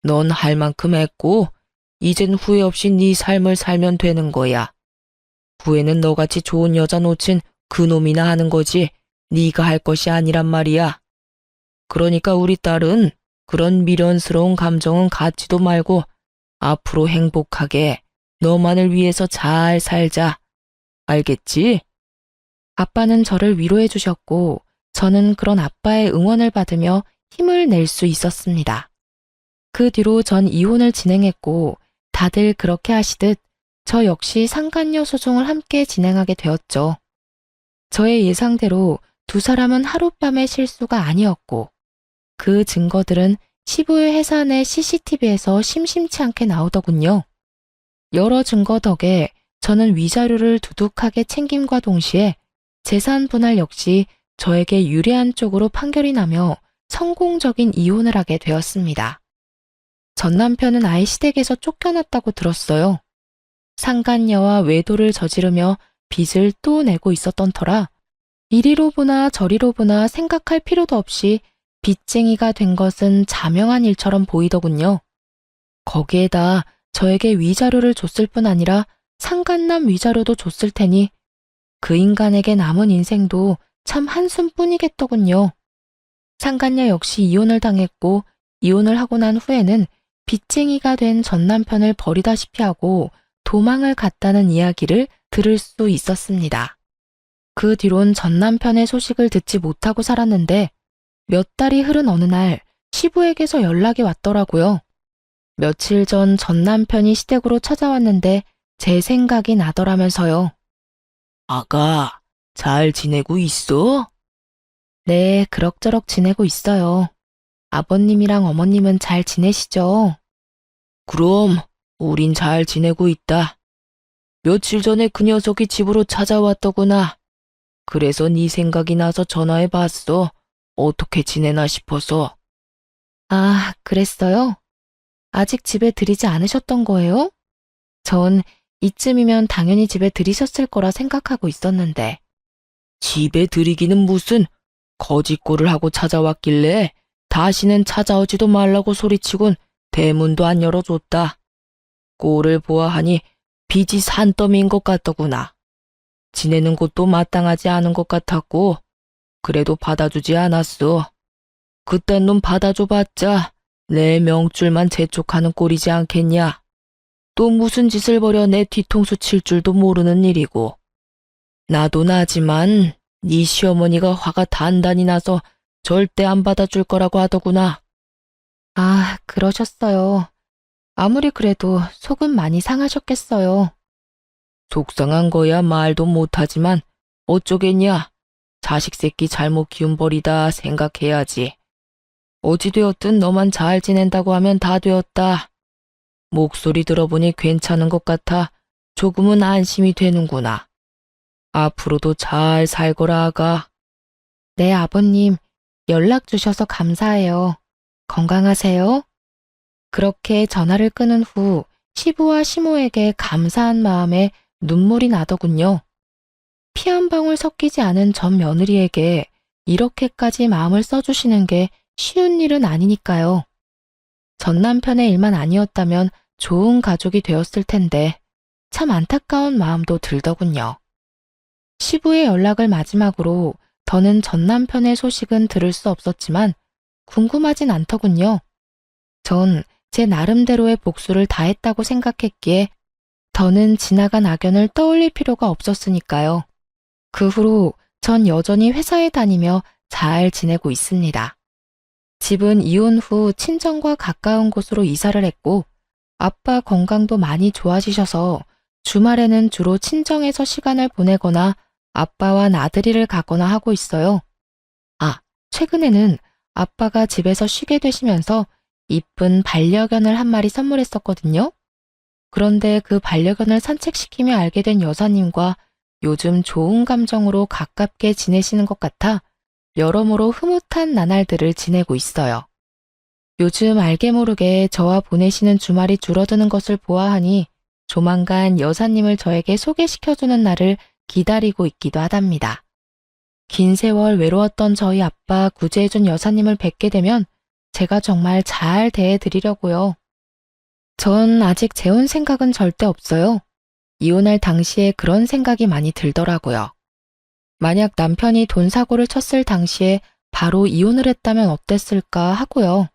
넌 할 만큼 했고 이젠 후회 없이 네 삶을 살면 되는 거야. 후회는 너같이 좋은 여자 놓친 그놈이나 하는 거지 네가 할 것이 아니란 말이야. 그러니까 우리 딸은 그런 미련스러운 감정은 갖지도 말고 앞으로 행복하게 너만을 위해서 잘 살자. 알겠지? 아빠는 저를 위로해 주셨고 저는 그런 아빠의 응원을 받으며 힘을 낼 수 있었습니다. 그 뒤로 전 이혼을 진행했고 다들 그렇게 하시듯 저 역시 상간녀 소송을 함께 진행하게 되었죠. 저의 예상대로 두 사람은 하룻밤의 실수가 아니었고 그 증거들은 시부의 회사 내 CCTV에서 심심치 않게 나오더군요. 여러 증거 덕에 저는 위자료를 두둑하게 챙김과 동시에 재산 분할 역시 저에게 유리한 쪽으로 판결이 나며 성공적인 이혼을 하게 되었습니다. 전 남편은 아이 시댁에서 쫓겨났다고 들었어요. 상간녀와 외도를 저지르며 빚을 또 내고 있었던 터라 이리로 보나 저리로 보나 생각할 필요도 없이 빚쟁이가 된 것은 자명한 일처럼 보이더군요. 거기에다 저에게 위자료를 줬을 뿐 아니라 상간남 위자료도 줬을 테니 그 인간에게 남은 인생도 참 한숨뿐이겠더군요. 상간녀 역시 이혼을 당했고 이혼을 하고 난 후에는 빚쟁이가 된 전 남편을 버리다시피 하고 도망을 갔다는 이야기를 들을 수 있었습니다. 그 뒤론 전 남편의 소식을 듣지 못하고 살았는데 몇 달이 흐른 어느 날 시부에게서 연락이 왔더라고요. 며칠 전 전 남편이 시댁으로 찾아왔는데 제 생각이 나더라면서요. 아가, 잘 지내고 있어? 네, 그럭저럭 지내고 있어요. 아버님이랑 어머님은 잘 지내시죠? 그럼 우린 잘 지내고 있다. 며칠 전에 그 녀석이 집으로 찾아왔더구나. 그래서 네 생각이 나서 전화해봤어. 어떻게 지내나 싶어서. 아, 그랬어요? 아직 집에 들이지 않으셨던 거예요? 전 이쯤이면 당연히 집에 들이셨을 거라 생각하고 있었는데. 집에 들이기는 무슨 거짓골을 하고 찾아왔길래 다시는 찾아오지도 말라고 소리치곤 대문도 안 열어줬다. 꼴을 보아하니 빚이 산더미인 것 같더구나. 지내는 곳도 마땅하지 않은 것 같았고 그래도 받아주지 않았어. 그딴 놈 받아줘봤자 내 명줄만 재촉하는 꼴이지 않겠냐. 또 무슨 짓을 벌여 내 뒤통수 칠 줄도 모르는 일이고. 나도 나지만 네 시어머니가 화가 단단히 나서 절대 안 받아줄 거라고 하더구나. 아, 그러셨어요. 아무리 그래도 속은 많이 상하셨겠어요. 속상한 거야 말도 못하지만 어쩌겠냐. 자식 새끼 잘못 키운 벌이다 생각해야지. 어찌되었든 너만 잘 지낸다고 하면 다 되었다. 목소리 들어보니 괜찮은 것 같아 조금은 안심이 되는구나. 앞으로도 잘 살거라 아가. 네, 아버님. 연락 주셔서 감사해요. 건강하세요. 그렇게 전화를 끊은 후 시부와 시모에게 감사한 마음에 눈물이 나더군요. 피 한 방울 섞이지 않은 전 며느리에게 이렇게까지 마음을 써주시는 게 쉬운 일은 아니니까요. 전 남편의 일만 아니었다면 좋은 가족이 되었을 텐데 참 안타까운 마음도 들더군요. 시부의 연락을 마지막으로 더는 전 남편의 소식은 들을 수 없었지만 궁금하진 않더군요. 전 제 나름대로의 복수를 다했다고 생각했기에 더는 지나간 악연을 떠올릴 필요가 없었으니까요. 그 후로 전 여전히 회사에 다니며 잘 지내고 있습니다. 집은 이혼 후 친정과 가까운 곳으로 이사를 했고 아빠 건강도 많이 좋아지셔서 주말에는 주로 친정에서 시간을 보내거나 아빠와 나들이를 가거나 하고 있어요. 아, 최근에는 아빠가 집에서 쉬게 되시면서 이쁜 반려견을 한 마리 선물했었거든요. 그런데 그 반려견을 산책시키며 알게 된 여사님과 요즘 좋은 감정으로 가깝게 지내시는 것 같아 여러모로 흐뭇한 나날들을 지내고 있어요. 요즘 알게 모르게 저와 보내시는 주말이 줄어드는 것을 보아하니 조만간 여사님을 저에게 소개시켜주는 날을 기다리고 있기도 하답니다. 긴 세월 외로웠던 저희 아빠 구제해준 여사님을 뵙게 되면 제가 정말 잘 대해드리려고요. 전 아직 재혼 생각은 절대 없어요. 이혼할 당시에 그런 생각이 많이 들더라고요. 만약 남편이 돈 사고를 쳤을 당시에 바로 이혼을 했다면 어땠을까 하고요.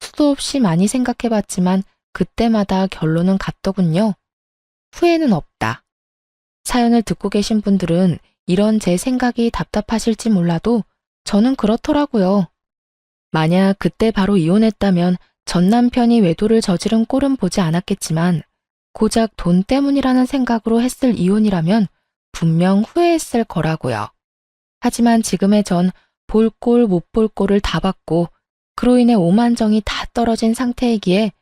수도 없이 많이 생각해봤지만 그때마다 결론은 같더군요. 후회는 없다. 사연을 듣고 계신 분들은 이런 제 생각이 답답하실지 몰라도 저는 그렇더라고요. 만약 그때 바로 이혼했다면 전 남편이 외도를 저지른 꼴은 보지 않았겠지만 고작 돈 때문이라는 생각으로 했을 이혼이라면 분명 후회했을 거라고요. 하지만 지금의 전 볼 꼴 못 볼 꼴을 다 봤고 그로 인해 오만정이 다 떨어진 상태이기에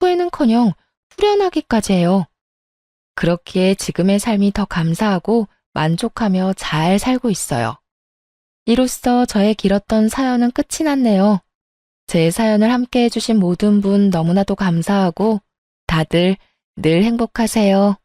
후회는커녕 후련하기까지 해요. 그렇기에 지금의 삶이 더 감사하고 만족하며 잘 살고 있어요. 이로써 저의 길었던 사연은 끝이 났네요. 제 사연을 함께 해주신 모든 분 너무나도 감사하고 다들 늘 행복하세요.